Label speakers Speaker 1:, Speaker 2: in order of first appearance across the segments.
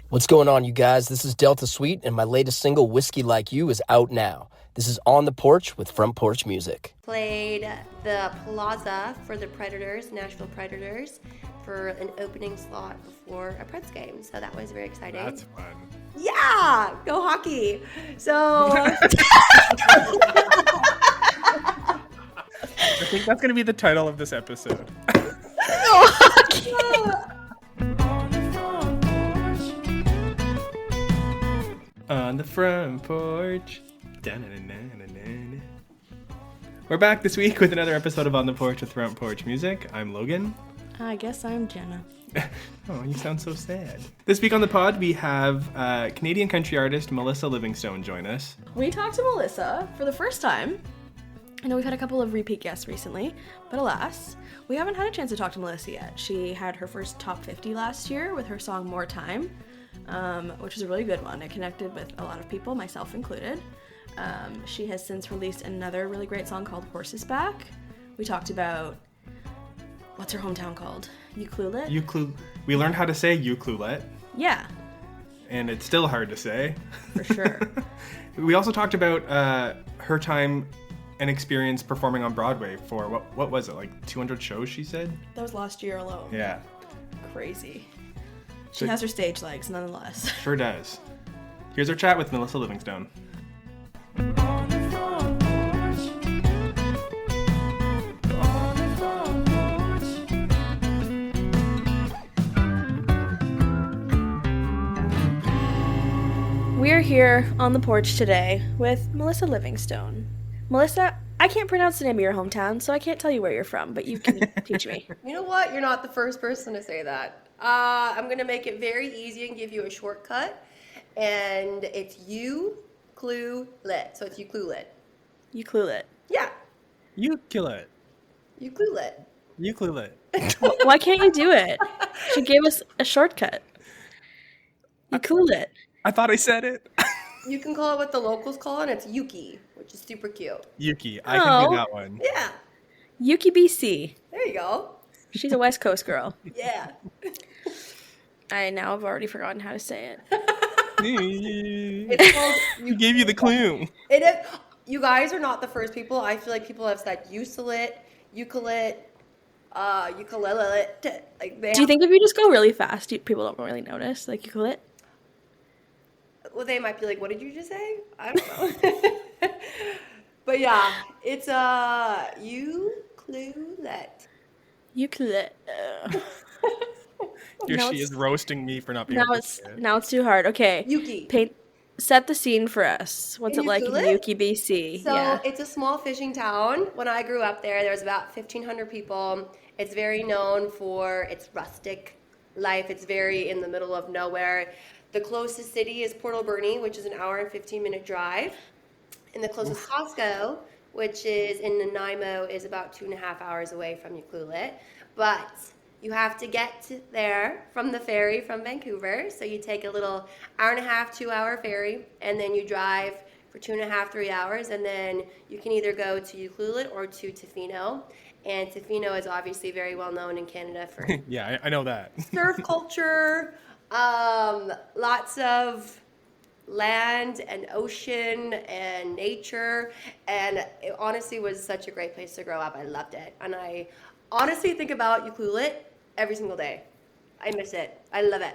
Speaker 1: What's going on, you guys? This is Delta Sweet, and my latest single, Whiskey Like You, is out now. This is On The Porch with Front Porch Music.
Speaker 2: Played the Plaza for the Predators, Nashville Predators, for an opening slot before a Preds game. So that was very exciting.
Speaker 3: That's fun.
Speaker 2: Yeah, go hockey. So
Speaker 3: I think that's going to be the title of this episode. On the front porch. Da-na-na-na-na-na. We're back this week with another episode of On the Porch with Front Porch Music. I'm Logan.
Speaker 4: I guess I'm Jenna.
Speaker 3: Oh, you sound so sad. This week on the pod, we have Canadian country artist Melissa Livingstone join us.
Speaker 4: We talked to Melissa for the first time. I know we've had a couple of repeat guests recently, but alas, we haven't had a chance to talk to Melissa yet. She had her first top 50 last year with her song More Time, which was a really good one. It connected with a lot of people, myself included. She has since released another really great song called Horses Back. We talked about, what's her hometown called? Ucluelet?
Speaker 3: We learned how to say Ucluelet,
Speaker 4: Yeah,
Speaker 3: and it's still hard to say.
Speaker 4: for sure.
Speaker 3: We also talked about her time and experience performing on Broadway for, what was it, like 200 shows, she said?
Speaker 4: That was last year alone.
Speaker 3: Yeah.
Speaker 4: Crazy. She has her stage legs, nonetheless.
Speaker 3: Sure does. Here's our chat with Melissa Livingstone.
Speaker 4: We're here on the porch today with Melissa Livingstone. Melissa, I can't pronounce the name of your hometown, so I can't tell you where you're from, but you can teach me.
Speaker 2: you know what? You're not the first person to say that. I'm gonna make it very easy and give you a shortcut, and it's Ucluelet. So it's Ucluelet.
Speaker 4: Ucluelet.
Speaker 2: Yeah,
Speaker 3: Ucluelet.
Speaker 2: Ucluelet.
Speaker 3: Ucluelet.
Speaker 4: Why can't you do it? She gave us a shortcut. Ucluelet.
Speaker 3: I thought I said it.
Speaker 2: You can call it what the locals call it. It's Yuki, which is super cute.
Speaker 3: Yuki. I can
Speaker 4: Oh.
Speaker 3: do that one.
Speaker 2: Yeah,
Speaker 4: Yuki BC.
Speaker 2: there you go.
Speaker 4: She's a West Coast girl.
Speaker 2: Yeah.
Speaker 4: I now have already forgotten how to say it.
Speaker 2: It's called
Speaker 3: We gave you the clue.
Speaker 2: It is. You guys are not the first people. I feel like people have said Ucluelet, Ucluelet, Ucluelet. Like
Speaker 4: Do you think if you just go really fast, people don't really notice? Like Ucluelet?
Speaker 2: Well, they might be like, "What did you just say?" I don't know. But yeah, it's Ucluelet.
Speaker 4: Ucluelet.
Speaker 3: Here
Speaker 4: Now
Speaker 3: she
Speaker 4: it's-
Speaker 3: is roasting me for not being
Speaker 4: Now
Speaker 3: able to
Speaker 4: it's
Speaker 3: say it.
Speaker 4: now it's too hard. Okay.
Speaker 2: Yuki.
Speaker 4: Set the scene for us. What's
Speaker 2: In
Speaker 4: it like in
Speaker 2: Ucluelet?
Speaker 4: Yuki, BC?
Speaker 2: So
Speaker 4: Yeah.
Speaker 2: it's a small fishing town. When I grew up there was about 1,500 people. It's very known for its rustic life. It's very in the middle of nowhere. The closest city is Port Alberni, which is an hour and 15-minute drive. And the closest Costco, which is in Nanaimo, is about 2.5 hours away from Ucluelet. But you have to get there from the ferry from Vancouver. So you take a little hour-and-a-half, 2-hour ferry, and then you drive for 2.5, 3 hours. And then you can either go to Ucluelet or to Tofino. And Tofino is obviously very well known in Canada for
Speaker 3: Yeah, I know that.
Speaker 2: surf culture, lots of land and ocean and nature, and it honestly was such a great place to grow up. I loved it, and I honestly think about Ucluelet every single day. I miss it. I love it.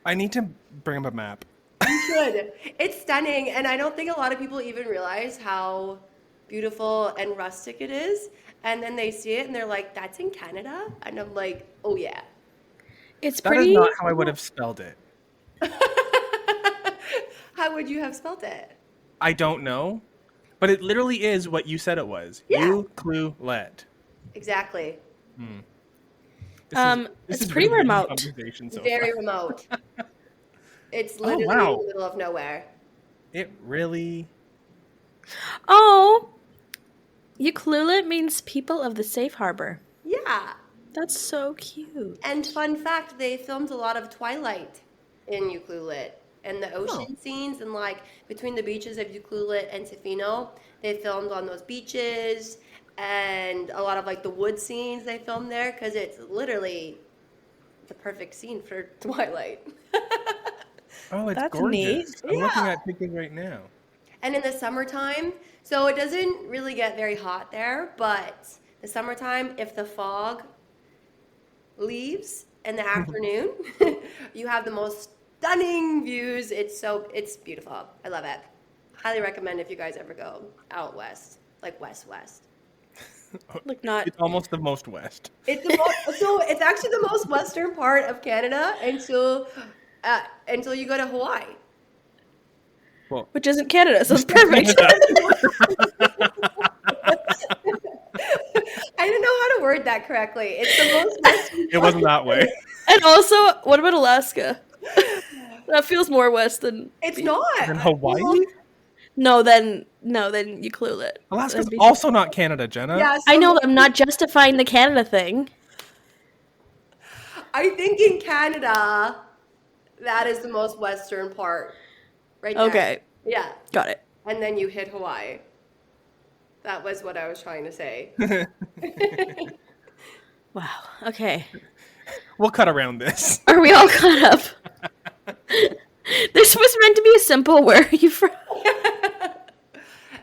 Speaker 3: I need to bring up a map.
Speaker 2: You should. It's stunning, and I don't think a lot of people even realize how beautiful and rustic it is. And then they see it and they're like, "That's in Canada?" And I'm like, "Oh yeah."
Speaker 4: It's
Speaker 3: That
Speaker 4: pretty.
Speaker 3: is not how I would have spelled it.
Speaker 2: How would you have spelled it?
Speaker 3: I don't know, but it literally is what you said it was.
Speaker 2: Yeah.
Speaker 3: Ucluelet.
Speaker 2: Exactly.
Speaker 3: This
Speaker 4: It's
Speaker 3: is
Speaker 4: pretty
Speaker 3: really
Speaker 4: remote.
Speaker 3: conversation so
Speaker 2: Very
Speaker 3: far.
Speaker 2: remote. It's literally
Speaker 3: wow.
Speaker 2: in the middle of nowhere.
Speaker 3: It really.
Speaker 4: Oh, Ucluelet means people of the safe harbor.
Speaker 2: Yeah.
Speaker 4: That's so cute.
Speaker 2: And fun fact, they filmed a lot of Twilight in Ucluelet. And the ocean scenes and like between the beaches of Ucluelet and Tofino, they filmed on those beaches, and a lot of like the wood scenes they filmed there because it's literally the perfect scene for Twilight.
Speaker 3: Oh, it's
Speaker 4: That's
Speaker 3: gorgeous.
Speaker 4: neat.
Speaker 3: I'm looking
Speaker 2: Yeah.
Speaker 3: at pictures right now.
Speaker 2: And in the summertime, so it doesn't really get very hot there, but the summertime, if the fog leaves in the afternoon, you have the most stunning views. It's beautiful. I love it. Highly recommend if you guys ever go out west, like west.
Speaker 4: Like not.
Speaker 3: It's almost the most west.
Speaker 2: It's the most, so it's actually the most western part of Canada until you go to Hawaii.
Speaker 3: Well,
Speaker 4: Which isn't Canada, so it's perfect.
Speaker 2: I didn't know how to word that correctly. It's the most western.
Speaker 3: it wasn't that way.
Speaker 4: And also, what about Alaska? That feels more west than.
Speaker 2: It's not.
Speaker 3: And Hawaii?
Speaker 4: Then Ucluelet.
Speaker 3: Alaska's
Speaker 4: That'd be-
Speaker 3: also not Canada, Jenna.
Speaker 2: Yeah,
Speaker 4: I
Speaker 2: so
Speaker 4: know. I'm not justifying the Canada thing.
Speaker 2: I think in Canada, that is the most western part. Right there.
Speaker 4: Okay,
Speaker 2: Yeah.
Speaker 4: got it.
Speaker 2: And then you hit Hawaii. That was what I was trying to say.
Speaker 4: Wow. Okay.
Speaker 3: We'll cut around this.
Speaker 4: Are we all caught up? This was meant to be a simple. Where are you from?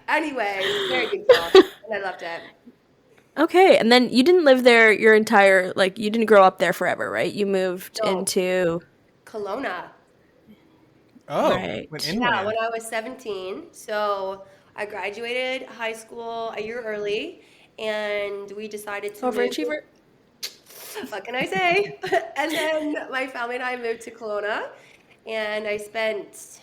Speaker 2: Anyway, very good song. And I loved it.
Speaker 4: Okay, and then you didn't live there your entire you didn't grow up there forever, right? You moved
Speaker 2: No.
Speaker 4: into
Speaker 2: Kelowna.
Speaker 3: Oh,
Speaker 4: Right.
Speaker 3: went
Speaker 2: Yeah,
Speaker 3: inland.
Speaker 2: when I was 17. So I graduated high school a year early, and we decided to move.
Speaker 4: overachiever.
Speaker 2: What can I say? And then my family and I moved to Kelowna, and I spent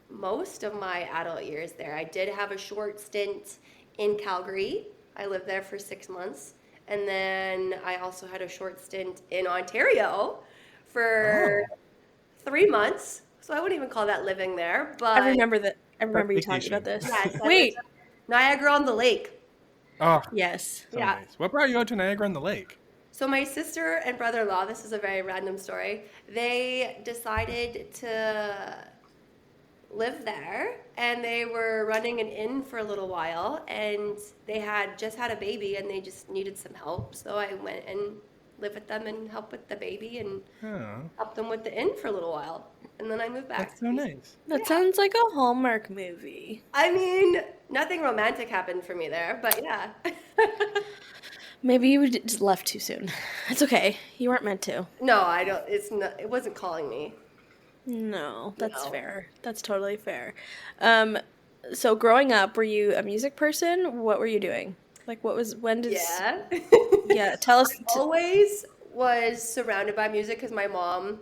Speaker 2: most of my adult years there. I did have a short stint in Calgary. I lived there for 6 months. And then I also had a short stint in Ontario for 3 months. So I wouldn't even call that living there. But
Speaker 4: I remember that. I remember you talking
Speaker 3: Vacation.
Speaker 4: about this.
Speaker 2: yes, I
Speaker 4: Wait.
Speaker 2: lived at Niagara on the Lake.
Speaker 3: Oh,
Speaker 4: Yes.
Speaker 3: so
Speaker 2: Yeah.
Speaker 3: nice. What brought you out to Niagara on the Lake?
Speaker 2: So my sister and brother-in-law, this is a very random story, they decided to live there, and they were running an inn for a little while, and they had just had a baby, and they just needed some help. So I went and lived with them and helped with the baby and
Speaker 3: Oh,
Speaker 2: helped them with the inn for a little while. And then I moved back.
Speaker 3: that's so nice.
Speaker 4: That sounds like a Hallmark movie.
Speaker 2: I mean, nothing romantic happened for me there, but yeah.
Speaker 4: Maybe you just left too soon. It's okay. You weren't meant to.
Speaker 2: No, I don't. It's not. It wasn't calling me.
Speaker 4: No, that's
Speaker 2: No.
Speaker 4: fair. That's totally fair. So growing up, were you a music person? What were you doing? When did?
Speaker 2: Yeah.
Speaker 4: Yeah, tell us.
Speaker 2: Always was surrounded by music because my mom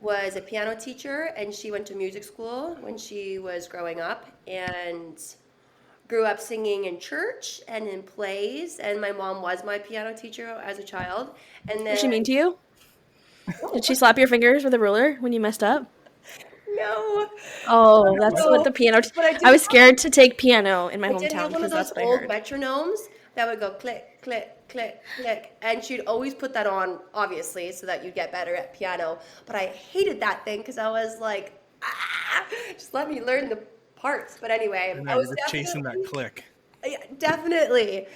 Speaker 2: was a piano teacher and she went to music school when she was growing up and grew up singing in church and in plays, and my mom was my piano teacher as a child. And then
Speaker 4: Did she mean to you? Did she slap your fingers with a ruler when you messed up?
Speaker 2: no,
Speaker 4: Oh, that's what the piano.
Speaker 2: But I did
Speaker 4: I was
Speaker 2: have-
Speaker 4: scared to take piano in my
Speaker 2: I did
Speaker 4: hometown
Speaker 2: have one of
Speaker 4: because that's
Speaker 2: those
Speaker 4: what I
Speaker 2: old
Speaker 4: heard.
Speaker 2: metronomes that would go click, click, click, click, and she'd always put that on, obviously, so that you'd get better at piano. But I hated that thing because I was like, just let me learn the parts. But anyway,
Speaker 3: And
Speaker 2: I
Speaker 3: now
Speaker 2: was
Speaker 3: you're just chasing that click.
Speaker 2: Yeah, definitely.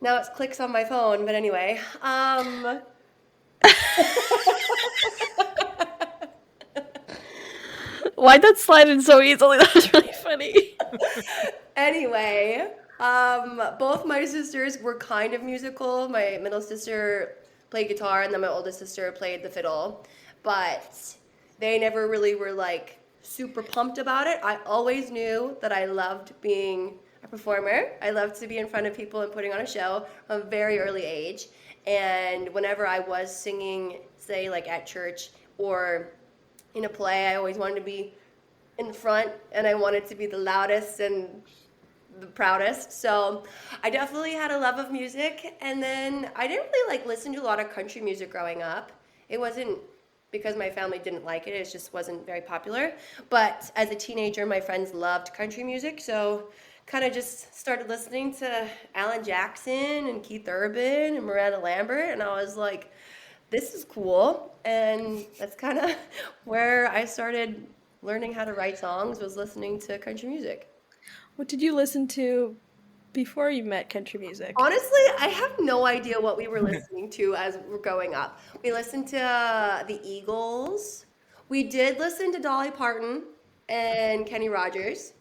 Speaker 2: Now it's clicks on my phone, but anyway.
Speaker 4: Why'd that slide in so easily? That was really funny.
Speaker 2: Anyway, both my sisters were kind of musical. My middle sister played guitar, and then my oldest sister played the fiddle. But they never really were like super pumped about it. I always knew that I loved being a performer. I loved to be in front of people and putting on a show from a very early age. And whenever I was singing, say like at church or in a play, I always wanted to be in front, and I wanted to be the loudest and the proudest. So I definitely had a love of music. And then I didn't really like listen to a lot of country music growing up. It wasn't because my family didn't like it. It just wasn't very popular. But as a teenager, my friends loved country music. So kind of just started listening to Alan Jackson and Keith Urban and Miranda Lambert. And I was like, this is cool. And that's kind of where I started learning how to write songs, was listening to country music.
Speaker 4: What did you listen to before you met country music?
Speaker 2: Honestly, I have no idea what we were listening to as we're growing up. We listened to the Eagles. We did listen to Dolly Parton and Kenny Rogers.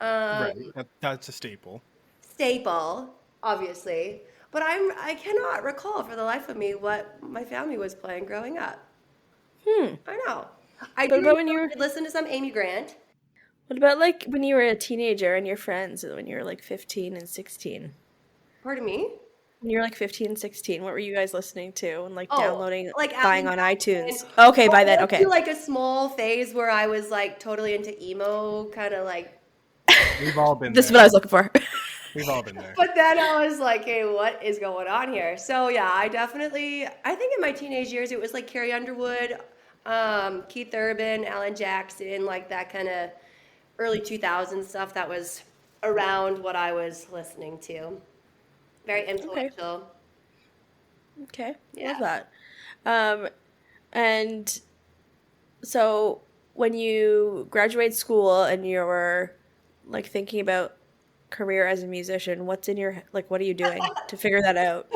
Speaker 3: Right. That's a staple.
Speaker 2: Staple, obviously. But I cannot recall for the life of me what my family was playing growing up. I know. I
Speaker 4: What
Speaker 2: do
Speaker 4: about
Speaker 2: know
Speaker 4: when you
Speaker 2: I
Speaker 4: were?
Speaker 2: did listen to some Amy Grant.
Speaker 4: What about like when you were a teenager and your friends when you were like 15 and 16?
Speaker 2: Pardon me?
Speaker 4: When you were like 15 and 16, what were you guys listening to and like
Speaker 2: Oh,
Speaker 4: downloading,
Speaker 2: like
Speaker 4: buying
Speaker 2: Alan
Speaker 4: on
Speaker 2: Jackson.
Speaker 4: iTunes? Okay,
Speaker 2: Oh,
Speaker 4: by
Speaker 2: I
Speaker 4: then,
Speaker 2: went
Speaker 4: okay.
Speaker 2: through like a small phase where I was like totally into emo, kind of like.
Speaker 3: We've all been
Speaker 4: This is
Speaker 3: there.
Speaker 4: what I was looking for.
Speaker 3: We've all been there.
Speaker 2: But then I was like, hey, what is going on here? So yeah, I think in my teenage years it was like Carrie Underwood, Keith Urban, Alan Jackson, like that kind of early 2000s stuff that was around what I was listening to. Very
Speaker 4: Okay.
Speaker 2: influential.
Speaker 4: Okay.
Speaker 2: Yeah.
Speaker 4: Love that. Um, and so when you graduate school and you're like thinking about career as a musician, what's in your like what are you doing to figure that out?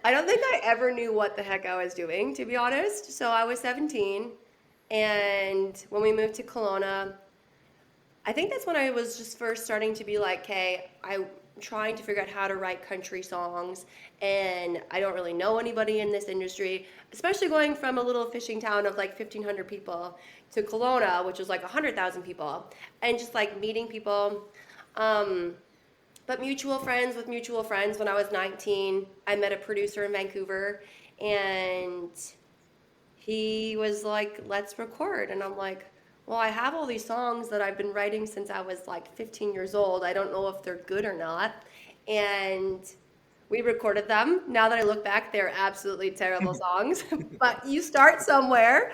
Speaker 2: I don't think I ever knew what the heck I was doing, to be honest. So I was 17, and when we moved to Kelowna, I think that's when I was just first starting to be like, hey, I'm trying to figure out how to write country songs, and I don't really know anybody in this industry, especially going from a little fishing town of like 1,500 people to Kelowna, which was like 100,000 people, and just like meeting people. Um, but mutual friends with mutual friends. When I was 19, I met a producer in Vancouver, and he was like, let's record. And I'm like, well, I have all these songs that I've been writing since I was like 15 years old. I don't know if they're good or not. And we recorded them. Now that I look back, they're absolutely terrible songs. But you start somewhere.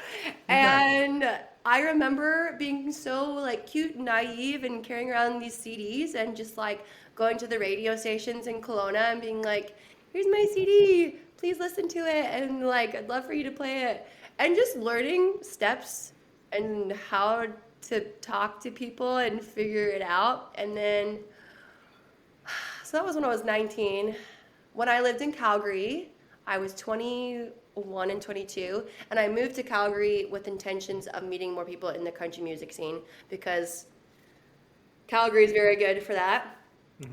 Speaker 2: And I remember being so like cute and naive and carrying around these CDs and just like going to the radio stations in Kelowna and being like, here's my CD. Please listen to it. And like, I'd love for you to play it. And just learning steps and how to talk to people and figure it out. And then, so that was when I was 19. When I lived in Calgary, I was 21 and 22, and I moved to Calgary with intentions of meeting more people in the country music scene because Calgary is very good for that.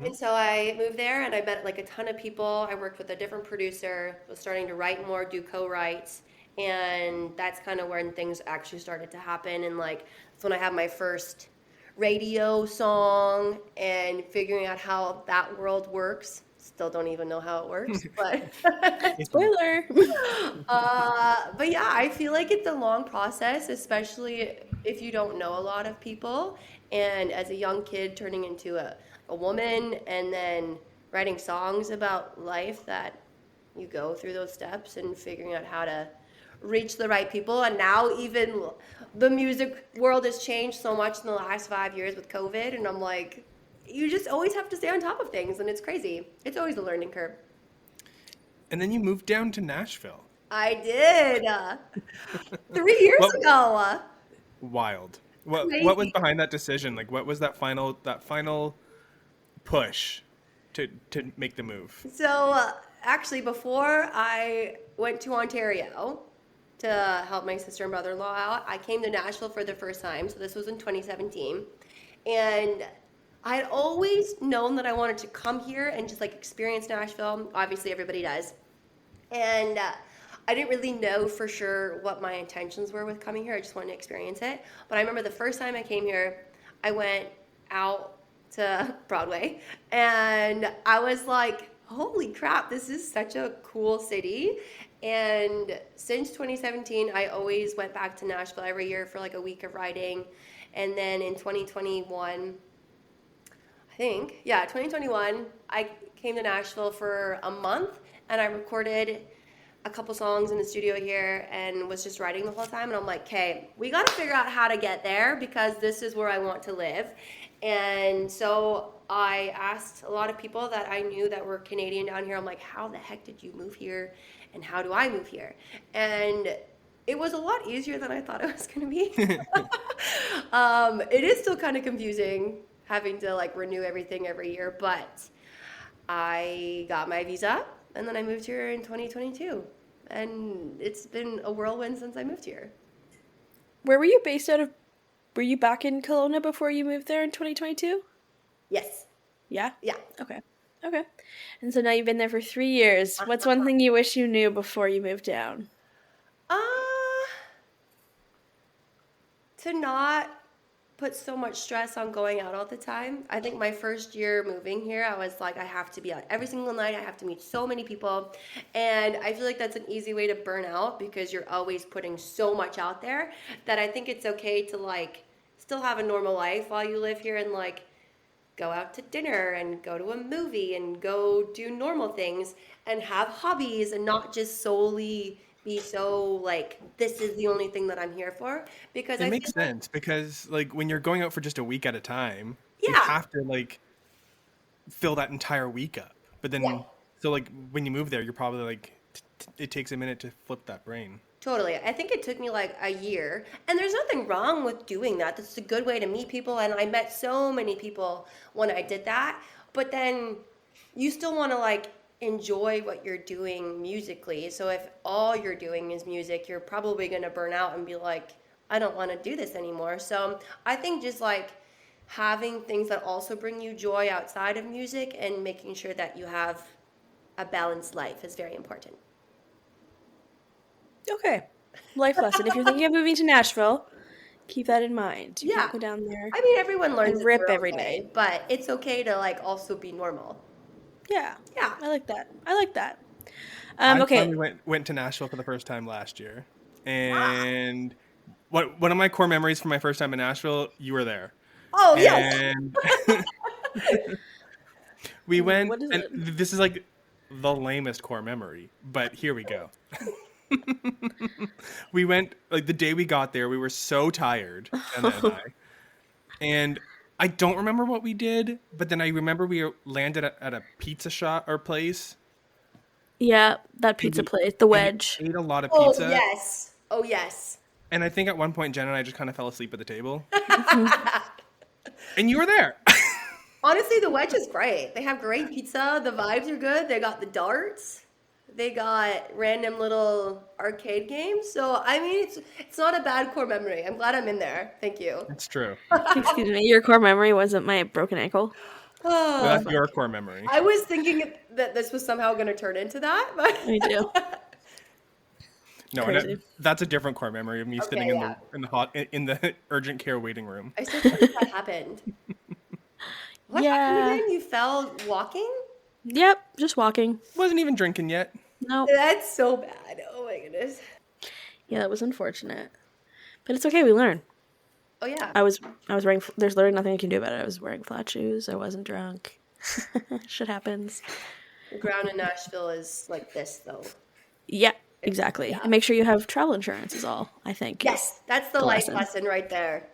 Speaker 2: And so I moved there and I met like a ton of people. I worked with a different producer, was starting to write more, do co-writes. And that's kind of when things actually started to happen. And like, that's when I had my first radio song and figuring out how that world works. Still don't even know how it works, but
Speaker 4: Spoiler.
Speaker 2: but yeah, I feel like it's a long process, especially if you don't know a lot of people. And as a young kid, turning into a woman and then writing songs about life that you go through those steps and figuring out how to reach the right people. And now even the music world has changed so much in the last 5 years with COVID. And I'm like, you just always have to stay on top of things. And it's crazy. It's always a learning curve.
Speaker 3: And then you moved down to Nashville.
Speaker 2: I did 3 years
Speaker 3: What-
Speaker 2: ago.
Speaker 3: Wild. What was
Speaker 2: Crazy.
Speaker 3: behind that decision? Like, what was that final push to make the move?
Speaker 2: So actually, before I went to Ontario to help my sister and brother-in-law out, I came to Nashville for the first time. So this was in 2017, and I had always known that I wanted to come here and just like experience Nashville. Obviously, everybody does, and I didn't really know for sure what my intentions were with coming here. I just wanted to experience it. But I remember the first time I came here, I went out to Broadway, and I was like, holy crap, this is such a cool city. And since 2017, I always went back to Nashville every year for like a week of writing. And then in 2021, I think, yeah, 2021, I came to Nashville for a month and I recorded a couple songs in the studio here and was just writing the whole time. And I'm like, okay, we got to figure out how to get there because this is where I want to live. And so I asked a lot of people that I knew that were Canadian down here. I'm like, how the heck did you move here? And how do I move here? And it was a lot easier than I thought it was going to be. It is still kind of confusing having to like renew everything every year, but I got my visa and then I moved here in 2022. And it's been a whirlwind since I moved here.
Speaker 4: Where were you based out of? Were you back in Kelowna before you moved there in 2022?
Speaker 2: Yes.
Speaker 4: Yeah?
Speaker 2: Yeah.
Speaker 4: Okay. Okay. And so now you've been there for 3 years. What's one thing you wish you knew before you moved down?
Speaker 2: Uh, to not put so much stress on going out all the time. I think my first year moving here, I was like, I have to be out every single night. I have to meet so many people. And I feel like that's an easy way to burn out because you're always putting so much out there that I think it's okay to like still have a normal life while you live here and like go out to dinner and go to a movie and go do normal things and have hobbies and not just solely be so like this is the only thing that I'm here for because
Speaker 3: It
Speaker 2: I
Speaker 3: makes
Speaker 2: feel like
Speaker 3: sense because like when you're going out for just a week at a time, you
Speaker 2: yeah.
Speaker 3: have to like fill that entire week up. But then
Speaker 2: Yeah.
Speaker 3: so like when you move there, you're probably like it takes a minute to flip that brain.
Speaker 2: Totally. I think it took me like a year. And there's nothing wrong with doing that. That's a good way to meet people. And I met so many people when I did that. But then you still want to like enjoy what you're doing musically. So if all you're doing is music, you're probably going to burn out and be like, I don't want to do this anymore. So I think just like having things that also bring you joy outside of music and making sure that you have a balanced life is very important.
Speaker 4: Okay. Life lesson. If you're thinking of moving to Nashville, keep that in mind. You
Speaker 2: Yeah.
Speaker 4: can't go down there.
Speaker 2: I mean, everyone learns
Speaker 4: And
Speaker 2: it
Speaker 4: rip
Speaker 2: their own
Speaker 4: every
Speaker 2: way,
Speaker 4: night.
Speaker 2: but it's okay to like also be normal.
Speaker 4: Yeah.
Speaker 2: Yeah.
Speaker 4: I like that. I like that.
Speaker 3: I
Speaker 4: Okay.
Speaker 3: finally went to Nashville for the first time last year. And one of my core memories from my first time in Nashville, you were there.
Speaker 2: Oh, yes.
Speaker 3: And we went,
Speaker 4: What is
Speaker 3: and
Speaker 4: it?
Speaker 3: this is like the lamest core memory, but here we go. We went, like the day we got there, we were so tired, Jenna and and I don't remember what we did, but then I remember we landed at a pizza shop or place.
Speaker 4: Yeah, that pizza place, the
Speaker 3: And
Speaker 4: wedge.
Speaker 3: we ate a lot of
Speaker 2: Oh,
Speaker 3: pizza.
Speaker 2: yes. Oh, yes.
Speaker 3: And I think at one point, Jen and I just kind of fell asleep at the table. And you were there.
Speaker 2: Honestly, the wedge is great. They have great pizza. The vibes are good. They got the darts. They got random little arcade games. So, I mean, it's not a bad core memory. I'm glad I'm in there. Thank you.
Speaker 3: It's true.
Speaker 4: Excuse me, your core memory wasn't my broken ankle.
Speaker 2: Oh,
Speaker 3: That's your core memory.
Speaker 2: I was thinking that this was somehow going to turn into that, but
Speaker 4: Me too.
Speaker 3: No,
Speaker 4: Crazy.
Speaker 3: that's a different core memory of me sitting
Speaker 2: yeah.
Speaker 3: in the urgent care waiting room.
Speaker 2: I still think that happened. What happened
Speaker 4: Yeah.
Speaker 2: again? You fell walking?
Speaker 4: Yep, just walking.
Speaker 3: Wasn't even drinking yet.
Speaker 4: Nope.
Speaker 2: That's so bad. Oh my goodness.
Speaker 4: Yeah, that was unfortunate. But it's okay, we learn.
Speaker 2: Oh yeah.
Speaker 4: I was wearing, there's literally nothing I can do about it. I was wearing flat shoes. I wasn't drunk. Shit happens.
Speaker 2: The ground in Nashville is like this though.
Speaker 4: Yeah, exactly.
Speaker 2: Yeah.
Speaker 4: And make sure you have travel insurance is all, I think.
Speaker 2: Yes, that's the
Speaker 4: The
Speaker 2: life
Speaker 4: lesson.
Speaker 2: lesson right there.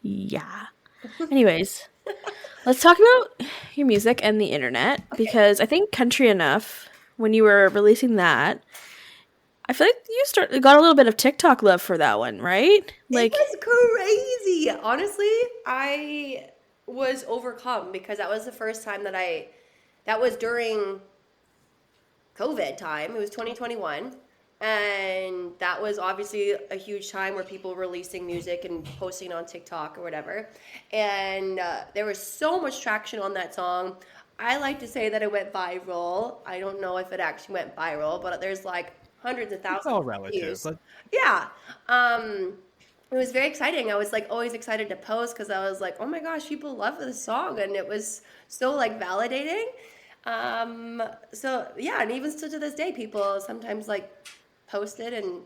Speaker 4: Yeah. Anyways, let's talk about your music and the internet because I think Country Enough, when you were releasing that, I feel like you got a little bit of TikTok love for that one, right? Like,
Speaker 2: It was crazy. Honestly, I was overcome because that was the first time that was during COVID time. It was 2021. And that was obviously a huge time where people were releasing music and posting on TikTok or whatever. And there was so much traction on that song. I like to say that it went viral. I don't know if it actually went viral, but there's like hundreds of thousands
Speaker 3: It's all
Speaker 2: of
Speaker 3: relative.
Speaker 2: views.
Speaker 3: Like,
Speaker 2: Yeah. It was very exciting. I was like always excited to post because I was like, oh my gosh, people love this song. And it was so like validating. So yeah, and even still to this day, people sometimes like post it and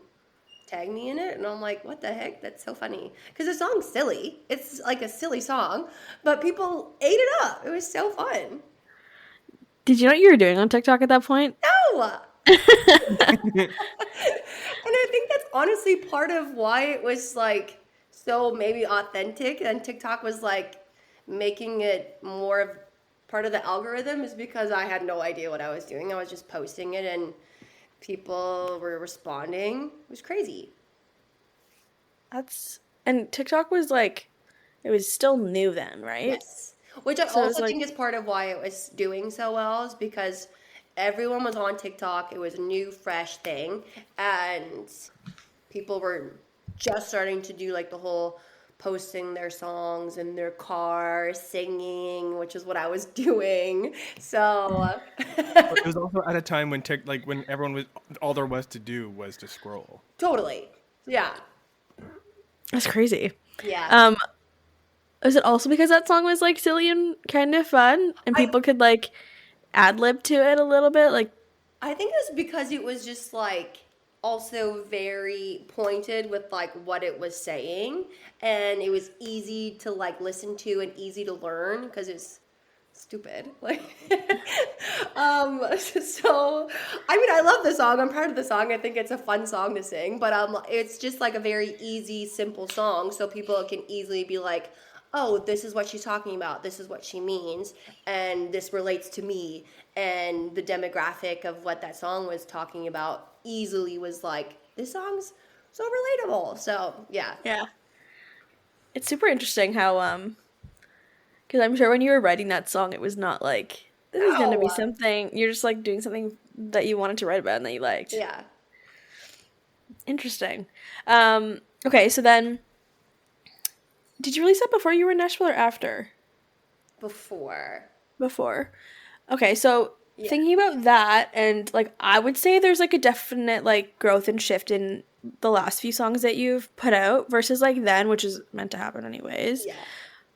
Speaker 2: tag me in it. And I'm like, what the heck? That's so funny. Because the song's silly. It's like a silly song, but people ate it up. It was so fun.
Speaker 4: did you know what you were doing on TikTok at that point?
Speaker 2: No! And I think that's honestly part of why it was like so maybe authentic and TikTok was like making it more of part of the algorithm is because I had no idea what I was doing. I was just posting it and people were responding. It was crazy.
Speaker 4: And TikTok was like, it was still new then, right?
Speaker 2: Yes. Which I
Speaker 4: So it was
Speaker 2: also
Speaker 4: like-
Speaker 2: think is part of why it was doing so well is because everyone was on TikTok. It was a new, fresh thing. And people were just starting to do like the whole posting their songs in their car, singing, which is what I was doing. So
Speaker 3: But it was also at a time when when everyone was all there was to do was to scroll.
Speaker 2: totally. Yeah.
Speaker 4: That's crazy.
Speaker 2: Yeah.
Speaker 4: Was it also because that song was like silly and kind of fun, and people could like ad lib to it a little bit? Like,
Speaker 2: I think it was because it was just like also very pointed with like what it was saying, and it was easy to like listen to and easy to learn because it's stupid. Like, so I mean, I love the song. I'm proud of the song. I think it's a fun song to sing, but it's just like a very easy, simple song, so people can easily be like, oh, this is what she's talking about, this is what she means, and this relates to me. And the demographic of what that song was talking about easily was like, this song's so relatable. So, yeah.
Speaker 4: yeah. It's super interesting how, because I'm sure when you were writing that song, it was not like, this is going to be
Speaker 2: No.
Speaker 4: something, you're just like doing something that you wanted to write about and that you liked.
Speaker 2: Yeah.
Speaker 4: Interesting. Okay, so then, did you release that before you were in Nashville or after?
Speaker 2: Before.
Speaker 4: Before. Okay, so thinking about that, and like I would say there's like a definite like growth and shift in the last few songs that you've put out versus like then, which is meant to happen anyways.
Speaker 2: Yeah.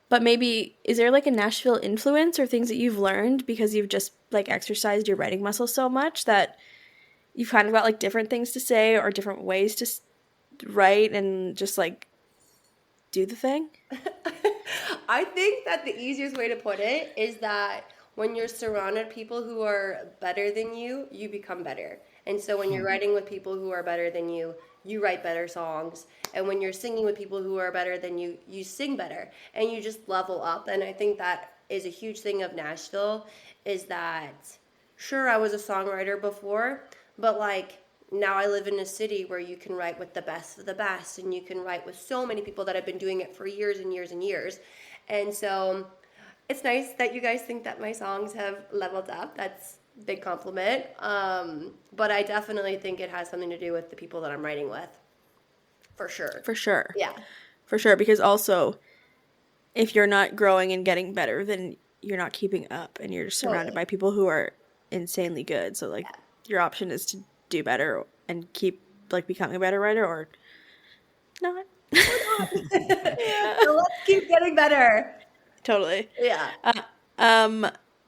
Speaker 4: But maybe is there like a Nashville influence or things that you've learned because you've just like exercised your writing muscle so much that you've kind of got like different things to say or different ways to write and just like do the thing?
Speaker 2: I think that the easiest way to put it is that when you're surrounded people who are better than you become better. And so when you're writing with people who are better than you write better songs. And when you're singing with people who are better than you sing better. And you just level up. And I think that is a huge thing of Nashville, is that, sure, I was a songwriter before, but like now I live in a city where you can write with the best of the best, and you can write with so many people that have been doing it for years and years and years. And so it's nice that you guys think that my songs have leveled up. That's a big compliment. But I definitely think it has something to do with the people that I'm writing with. For sure.
Speaker 4: For sure.
Speaker 2: Yeah.
Speaker 4: For sure, because also if you're not growing and getting better, then you're not keeping up and you're just surrounded by people who are insanely good. So like your option is to do better and keep like becoming a better writer or not.
Speaker 2: So let's keep getting better.
Speaker 4: Totally.
Speaker 2: Yeah.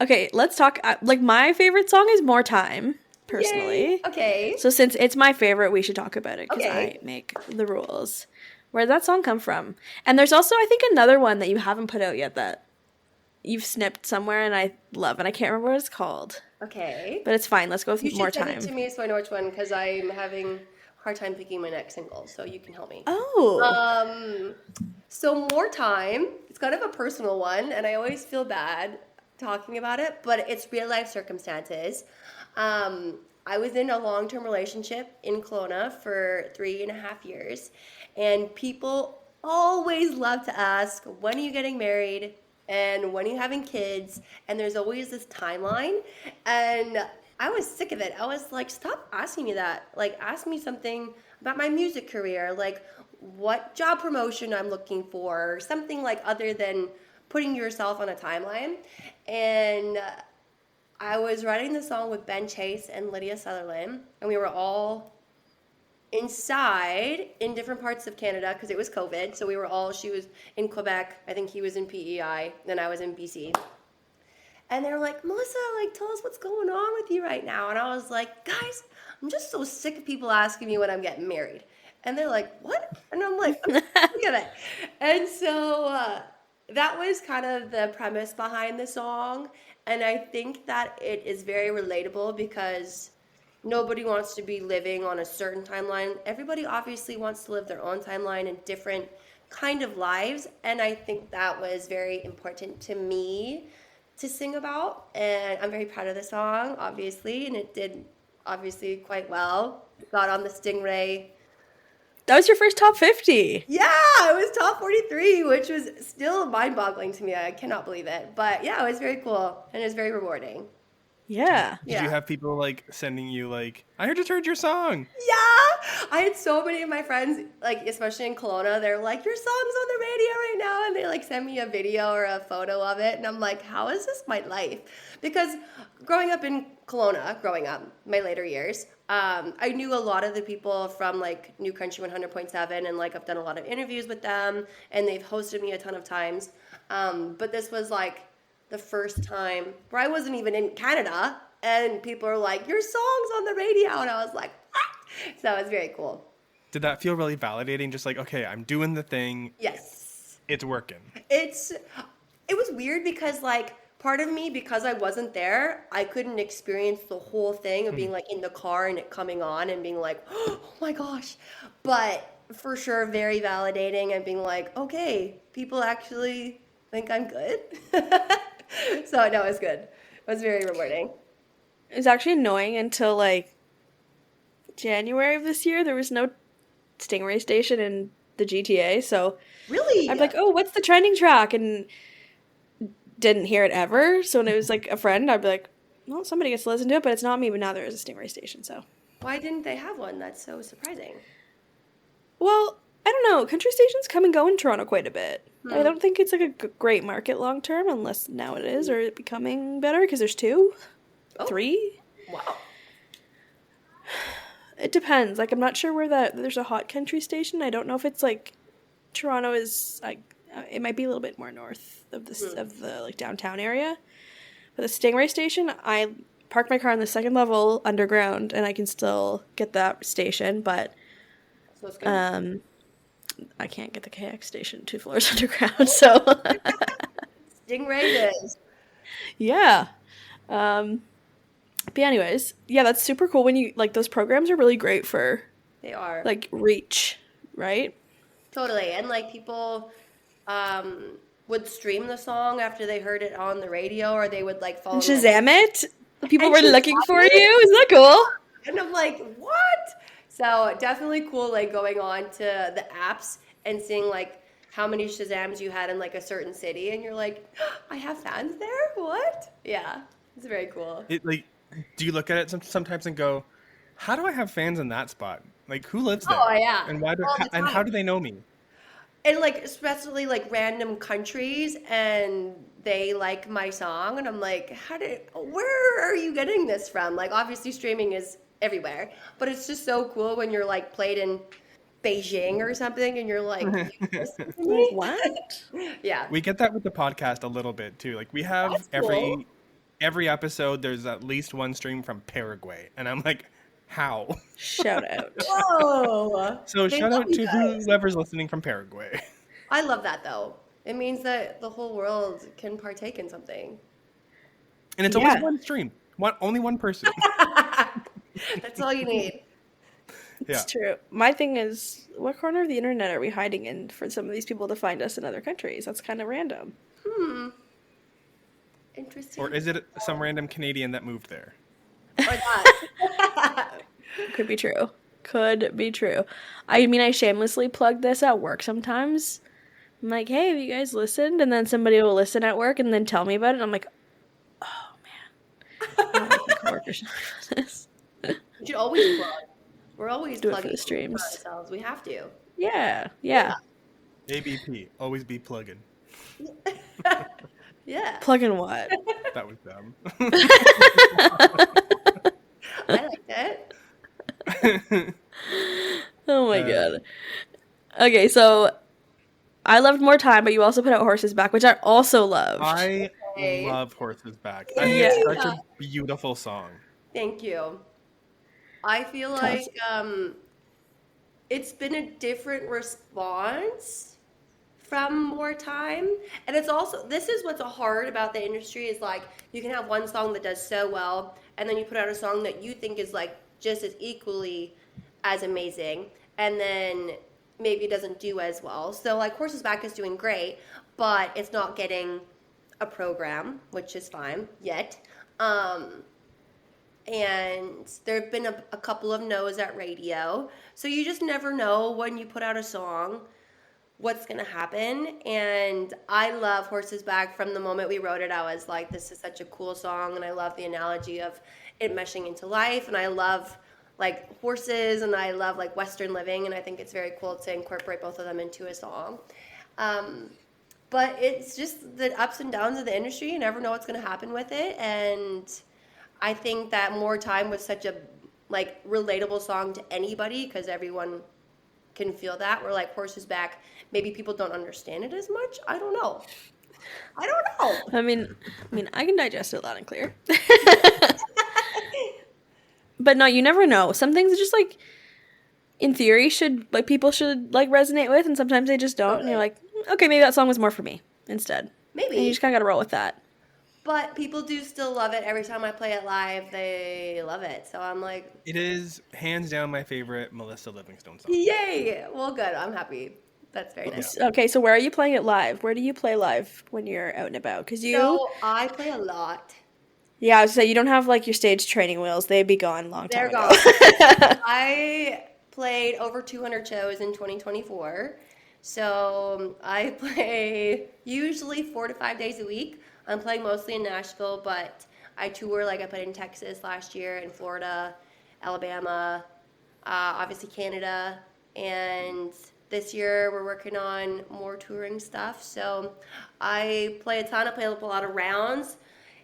Speaker 4: Okay, let's talk. Like my favorite song is "More Time," personally.
Speaker 2: Yay. Okay.
Speaker 4: So since it's my favorite, we should talk about it because
Speaker 2: Okay.
Speaker 4: I make the rules. Where did that song come from? And there's also, I think, another one that you haven't put out yet that you've snipped somewhere and I love, and I can't remember what it's called.
Speaker 2: Okay.
Speaker 4: But it's fine. Let's go with
Speaker 2: You should
Speaker 4: "More
Speaker 2: send
Speaker 4: Time."
Speaker 2: it to me so I know which one, because I'm having a hard time picking my next single, so you can help me.
Speaker 4: Oh.
Speaker 2: So More Time, it's kind of a personal one, and I always feel bad talking about it, but it's real life circumstances. I was in a long-term relationship in Kelowna for 3.5 years, and people always love to ask, when are you getting married? And when are you having kids? And there's always this timeline, and I was sick of it. I was like, stop asking me that. Like, ask me something about my music career, like what job promotion I'm looking for, or something like other than putting yourself on a timeline. And I was writing the song with Ben Chase and Lydia Sutherland, and we were all inside in different parts of Canada because it was COVID. So she was in Quebec, I think he was in PEI, then I was in BC. And they were like, Melissa, like, tell us what's going on with you right now. And I was like, guys, I'm just so sick of people asking me when I'm getting married. And they're like, what? And I'm like, I'm sick of it. And so that was kind of the premise behind the song. And I think that it is very relatable because nobody wants to be living on a certain timeline. Everybody obviously wants to live their own timeline and different kind of lives. And I think that was very important to me to sing about. And I'm very proud of the song, obviously. And it did obviously quite well. Got on the Stingray.
Speaker 4: That was your first top 50.
Speaker 2: Yeah, it was top 43, which was still mind-boggling to me. I cannot believe it. But yeah, it was very cool and it was very rewarding.
Speaker 4: Yeah.
Speaker 3: Did you have people like sending you like, I just heard your song?
Speaker 2: Yeah, I had so many of my friends, like especially in Kelowna, they're like, your song's on the radio right now, and they like send me a video or a photo of it, and I'm like, how is this my life? Because growing up in Kelowna, my later years, I knew a lot of the people from like New Country 100.7, and like I've done a lot of interviews with them, and they've hosted me a ton of times. But this was like the first time where I wasn't even in Canada, and people are like, your song's on the radio, and I was like, what? So it's very cool.
Speaker 3: Did that feel really validating? Just like, okay, I'm doing the thing.
Speaker 2: Yes.
Speaker 3: It's working.
Speaker 2: It was weird because like part of me, because I wasn't there, I couldn't experience the whole thing of being like in the car and it coming on and being like, oh my gosh. But for sure, very validating and being like, okay, people actually think I'm good. So no, it was good. It was very rewarding.
Speaker 4: It was actually annoying until like January of this year. There was no Stingray station in the GTA, so
Speaker 2: Really?
Speaker 4: I'm like, oh, what's the trending track? And didn't hear it ever. So when it was like a friend, I'd be like, well, somebody gets to listen to it, but it's not me. But now there is a Stingray station, so.
Speaker 2: Why didn't they have one? That's so surprising.
Speaker 4: Well, I don't know. Country stations come and go in Toronto quite a bit. I don't think it's like a great market long term, unless now it is, or it becoming better because there's 2, 3.
Speaker 2: Wow.
Speaker 4: It depends. Like, I'm not sure where there's a hot country station. I don't know if it's like Toronto is like it might be a little bit more north of the like downtown area. But the Stingray station, I park my car on the second level underground, and I can still get that station. But
Speaker 2: So it's good.
Speaker 4: I can't get the KX station 2 floors underground. So
Speaker 2: Stingray it is.
Speaker 4: yeah. But anyways, yeah, that's super cool when you like those programs are really great for
Speaker 2: They are.
Speaker 4: like reach, right?
Speaker 2: Totally. And like people would stream the song after they heard it on the radio, or they would like follow
Speaker 4: And Shazam it. The people
Speaker 2: And
Speaker 4: were
Speaker 2: Shazam
Speaker 4: looking for
Speaker 2: it?
Speaker 4: you. Isn't that cool?
Speaker 2: And I'm like, what? So definitely cool, like going on to the apps and seeing like how many Shazams you had in like a certain city, and you're like, I have fans there? What? Yeah, it's very cool.
Speaker 3: It like, do you look at it sometimes and go, how do I have fans in that spot? Like, who lives there?
Speaker 2: Oh, yeah.
Speaker 3: And why?
Speaker 2: All the
Speaker 3: And how
Speaker 2: time.
Speaker 3: do they know me?
Speaker 2: And like especially like random countries, and they like my song, and I'm like, where are you getting this from? Like obviously streaming is everywhere, but it's just so cool when you're like played in Beijing or something, and you're like, "You listen to me?"
Speaker 4: What?
Speaker 2: Yeah.
Speaker 3: We get that with the podcast a little bit too. Like we have
Speaker 2: That's cool.
Speaker 3: every episode. There's at least one stream from Paraguay, and I'm like, how?
Speaker 4: Shout out.
Speaker 2: Whoa.
Speaker 3: So
Speaker 2: They
Speaker 3: shout
Speaker 2: love
Speaker 3: out
Speaker 2: you
Speaker 3: to
Speaker 2: guys.
Speaker 3: whoever's listening from Paraguay.
Speaker 2: I love that though. It means that the whole world can partake in something.
Speaker 3: And it's
Speaker 4: Yeah.
Speaker 3: always one stream. Only one person.
Speaker 2: That's all you need.
Speaker 3: Yeah.
Speaker 4: It's true. My thing is, what corner of the internet are we hiding in for some of these people to find us in other countries? That's kind of random.
Speaker 2: Interesting.
Speaker 3: Or is it some random Canadian that moved there?
Speaker 2: Or that.
Speaker 4: Could be true. Could be true. I mean, I shamelessly plug this at work sometimes. I'm like, hey, have you guys listened? And then somebody will listen at work and then tell me about it. And I'm like, oh, man. I don't like my coworkers know this.
Speaker 2: You should always plug. We're always
Speaker 4: Do it for
Speaker 2: plugging
Speaker 4: the streams.
Speaker 2: ourselves. We have to.
Speaker 4: Yeah, yeah.
Speaker 3: ABP, always be plugging.
Speaker 2: Yeah.
Speaker 4: Plug in what?
Speaker 3: That was dumb.
Speaker 2: I liked it.
Speaker 4: Oh my god. Okay, so I loved More Time, but you also put out Horses Back, which I also loved.
Speaker 3: I
Speaker 2: Okay.
Speaker 3: love Horses Back. I think
Speaker 4: Yeah.
Speaker 3: it's such a beautiful song.
Speaker 2: Thank you. I feel like it's been a different response from More Time. And it's also, this is what's hard about the industry is like, you can have one song that does so well, and then you put out a song that you think is like just as equally as amazing, and then maybe it doesn't do as well. So like Horses Back is doing great, but it's not getting a program, which is fine yet. And there have been a couple of no's at radio. So you just never know when you put out a song what's going to happen. And I love Horses Back. From the moment we wrote it, I was like, this is such a cool song. And I love the analogy of it meshing into life. And I love like horses, and I love like Western living. And I think it's very cool to incorporate both of them into a song. But it's just the ups and downs of the industry. You never know what's going to happen with it. And I think that More Time was such a like relatable song to anybody, because everyone can feel that. We're like, Horses Back, maybe people don't understand it as much. I don't know.
Speaker 4: I mean, I can digest it loud and clear. But no, you never know. Some things just like, in theory, people should like resonate with, and sometimes they just don't.
Speaker 2: Okay.
Speaker 4: And you're like, okay, maybe that song was more for me instead.
Speaker 2: Maybe.
Speaker 4: And you just kind of got to roll with that.
Speaker 2: But people do still love it. Every time I play it live, they love it. So I'm like,
Speaker 3: It is hands down my favorite Melissa Livingstone song.
Speaker 2: yay! Well, good. I'm happy. That's very nice.
Speaker 4: Okay, so where are you playing it live? Where do you play live when you're out and about? Because
Speaker 2: So I play a lot.
Speaker 4: Yeah, I was gonna say, you don't have like your stage training wheels. They'd be gone long time
Speaker 2: They're
Speaker 4: ago.
Speaker 2: gone. I played over 200 shows in 2024. So I play usually 4 to 5 days a week. I'm playing mostly in Nashville, but I tour. Like I played in Texas last year, in Florida, Alabama, obviously Canada, and this year we're working on more touring stuff. So I play a ton. I play a lot of rounds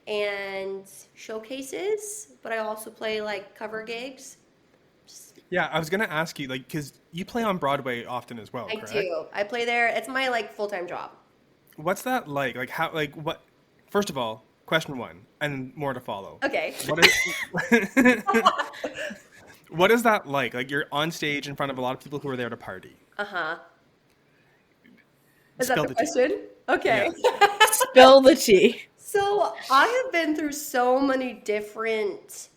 Speaker 2: and showcases, but I also play like cover gigs.
Speaker 3: Yeah, I was gonna ask you, like, because you play on Broadway often as well,
Speaker 2: I
Speaker 3: correct?
Speaker 2: do. I play there. It's my like full-time job.
Speaker 3: What's that like? Like how? Like what? First of all, question one, and more to follow.
Speaker 2: Okay.
Speaker 3: What is? What is that like? Like you're on stage in front of a lot of people who are there to party.
Speaker 2: Uh-huh. Is
Speaker 3: Spill
Speaker 2: that the
Speaker 3: the tea.
Speaker 2: question? Okay.
Speaker 4: Spill the tea.
Speaker 2: So I have been through so many different